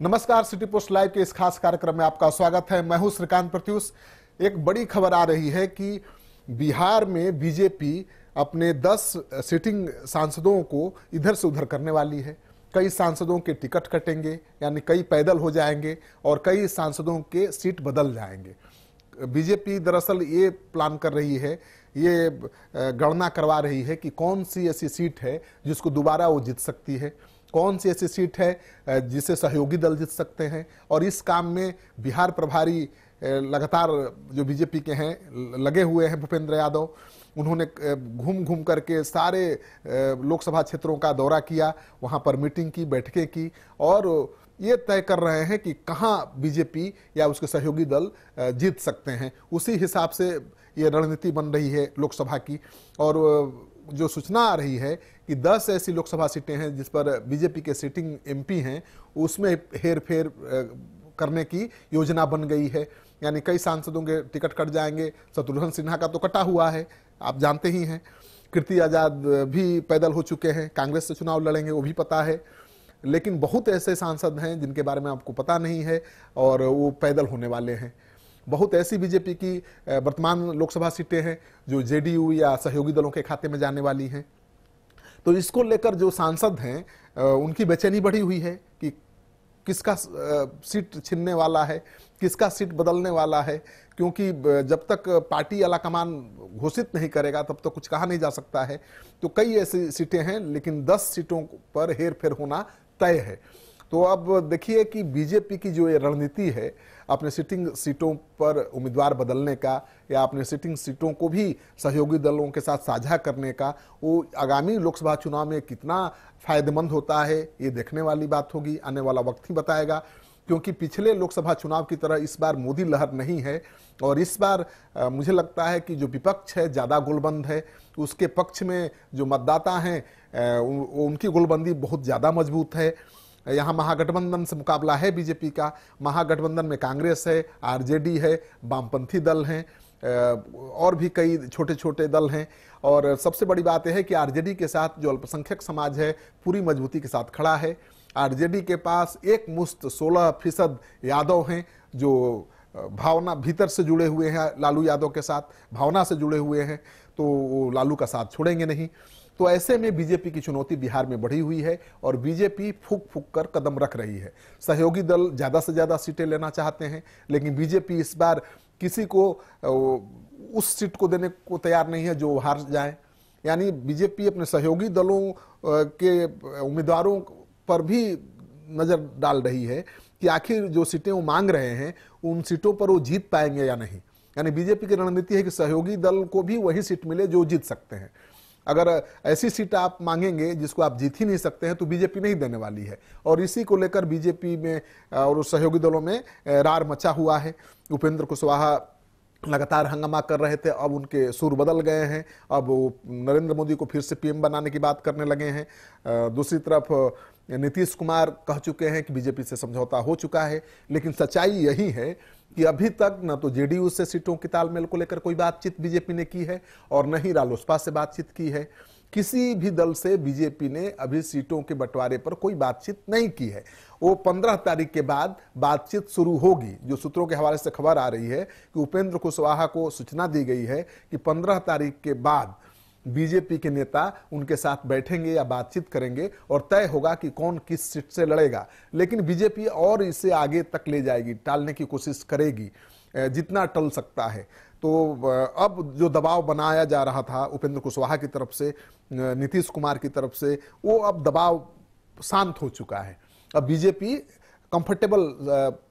नमस्कार, city post live के इस खास कार्यक्रम में आपका स्वागत है। मैं हूं श्रीकांत प्रत्युष। एक बड़ी खबर आ रही है कि बिहार में बीजेपी अपने 10 सिटिंग सांसदों को इधर से उधर करने वाली है। कई सांसदों के टिकट कटेंगे, यानी कई पैदल हो जाएंगे और कई सांसदों के सीट बदल जाएंगे। बीजेपी दरअसल ये प्लान कर रही है, ये गणना करवा रही है कि कौन सी ऐसी सीट है जिसको दोबारा वो जीत सकती है, कौन सी ऐसी सीट है जिसे सहयोगी दल जीत सकते हैं। और इस काम में बिहार प्रभारी लगातार जो बीजेपी के हैं लगे हुए हैं। भूपेंद्र यादव, उन्होंने घूम घूम करके सारे लोकसभा क्षेत्रों का दौरा किया, वहां पर मीटिंग की, बैठकें की और ये तय कर रहे हैं कि कहां बीजेपी या उसके सहयोगी दल जीत सकते हैं। उसी हिसाब से ये रणनीति बन रही है लोकसभा की। और जो सूचना आ रही है कि 10 ऐसी लोकसभा सीटें हैं जिस पर बीजेपी के सिटिंग एमपी हैं, उसमें हेर फेर करने की योजना बन गई है। यानी कई सांसदों के टिकट कट जाएंगे। शत्रुघ्न सिन्हा का तो कटा हुआ है, आप जानते ही हैं। कीर्ति आजाद भी पैदल हो चुके हैं, कांग्रेस से चुनाव लड़ेंगे, वो भी पता है। लेकिन बहुत ऐसे सांसद हैं जिनके बारे में आपको पता नहीं है और वो पैदल होने वाले हैं। बहुत ऐसी बीजेपी की वर्तमान लोकसभा सीटें हैं जो जेडीयू या सहयोगी दलों के खाते में जाने वाली हैं। तो इसको लेकर जो सांसद हैं उनकी बेचैनी बढ़ी हुई है कि किसका सीट छीनने वाला है, किसका सीट बदलने वाला है। क्योंकि जब तक पार्टी आलाकमान घोषित नहीं करेगा तब तक कुछ कहा नहीं जा सकता है। तो कई ऐसी सीटें हैं, लेकिन 10 सीटों पर हेर फेर होना तय है। तो अब देखिए कि बीजेपी की जो ये रणनीति है अपने सिटिंग सीटों पर उम्मीदवार बदलने का या अपने सिटिंग सीटों को भी सहयोगी दलों के साथ साझा करने का, वो आगामी लोकसभा चुनाव में कितना फायदेमंद होता है ये देखने वाली बात होगी। आने वाला वक्त ही बताएगा। क्योंकि पिछले लोकसभा चुनाव की तरह इस बार मोदी लहर नहीं है और इस बार मुझे लगता है कि जो विपक्ष है ज़्यादा गोलबंद है। उसके पक्ष में जो मतदाता हैं उनकी गोलबंदी बहुत ज़्यादा मजबूत है। यहाँ महागठबंधन से मुकाबला है बीजेपी का। महागठबंधन में कांग्रेस है, आरजेडी है, वामपंथी दल हैं और भी कई छोटे छोटे दल हैं। और सबसे बड़ी बात यह है कि आरजेडी के साथ जो अल्पसंख्यक समाज है पूरी मजबूती के साथ खड़ा है। आरजेडी के पास एक मुश्त 16% यादव हैं जो भावना भीतर से जुड़े हुए हैं, लालू यादव के साथ भावना से जुड़े हुए हैं, तो वो लालू का साथ छोड़ेंगे नहीं। तो ऐसे में बीजेपी की चुनौती बिहार में बढ़ी हुई है और बीजेपी फूक फूक कर कदम रख रही है। सहयोगी दल ज़्यादा से ज़्यादा सीटें लेना चाहते हैं, लेकिन बीजेपी इस बार किसी को उस सीट को देने को तैयार नहीं है जो हार जाए। यानी बीजेपी अपने सहयोगी दलों के उम्मीदवारों पर भी नज़र डाल रही है कि आखिर जो सीटें वो मांग रहे हैं उन सीटों पर वो जीत पाएंगे या नहीं। यानी बीजेपी की रणनीति है कि सहयोगी दल को भी वही सीट मिले जो जीत सकते हैं। अगर ऐसी सीट आप मांगेंगे जिसको आप जीत ही नहीं सकते हैं तो बीजेपी नहीं देने वाली है। और इसी को लेकर बीजेपी में और सहयोगी दलों में रार मचा हुआ है। उपेंद्र कुशवाहा लगातार हंगामा कर रहे थे, अब उनके सुर बदल गए हैं। अब वो नरेंद्र मोदी को फिर से पीएम बनाने की बात करने लगे हैं। दूसरी तरफ नीतीश कुमार कह चुके हैं कि बीजेपी से समझौता हो चुका है। लेकिन सच्चाई यही है कि अभी तक न तो जेडीयू से सीटों की तालमेल को लेकर कोई बातचीत बीजेपी ने की है और न ही रालोसपा से बातचीत की है। किसी भी दल से बीजेपी ने अभी सीटों के बंटवारे पर कोई बातचीत नहीं की है। वो 15 तारीख के बाद बातचीत शुरू होगी। जो सूत्रों के हवाले से खबर आ रही है कि उपेंद्र कुशवाहा को सूचना दी गई है कि 15 तारीख के बाद बीजेपी के नेता उनके साथ बैठेंगे या बातचीत करेंगे और तय होगा कि कौन किस सीट से लड़ेगा। लेकिन बीजेपी और इसे आगे तक ले जाएगी, टालने की कोशिश करेगी जितना टल सकता है। तो अब जो दबाव बनाया जा रहा था उपेंद्र कुशवाहा की तरफ से, नीतीश कुमार की तरफ से, वो अब दबाव शांत हो चुका है। अब बीजेपी कंफर्टेबल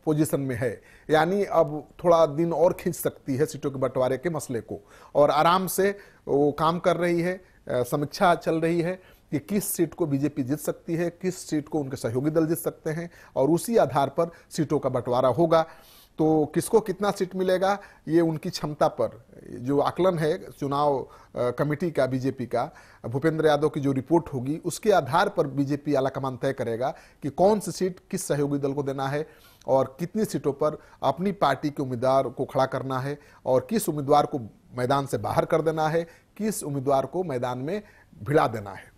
पोजीशन में है। यानी अब थोड़ा दिन और खींच सकती है सीटों के बंटवारे के मसले को और आराम से वो काम कर रही है। समीक्षा चल रही है कि किस सीट को बीजेपी जीत सकती है, किस सीट को उनके सहयोगी दल जीत सकते हैं और उसी आधार पर सीटों का बंटवारा होगा। तो किसको कितना सीट मिलेगा ये उनकी क्षमता पर जो आकलन है चुनाव कमेटी का, बीजेपी का, भूपेंद्र यादव की जो रिपोर्ट होगी उसके आधार पर बीजेपी आलाकमान तय करेगा कि कौन सी सीट किस सहयोगी दल को देना है और कितनी सीटों पर अपनी पार्टी के उम्मीदवार को खड़ा करना है और किस उम्मीदवार को मैदान से बाहर कर देना है, किस उम्मीदवार को मैदान में भिड़ा देना है।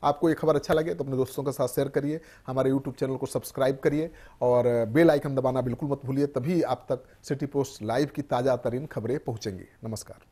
आपको ये खबर अच्छा लगे तो अपने दोस्तों के साथ शेयर करिए, हमारे यूट्यूब चैनल को सब्सक्राइब करिए और बेल आइकन दबाना बिल्कुल मत भूलिए, तभी आप तक सिटी पोस्ट लाइव की ताज़ा तरीन खबरें पहुंचेंगी। नमस्कार।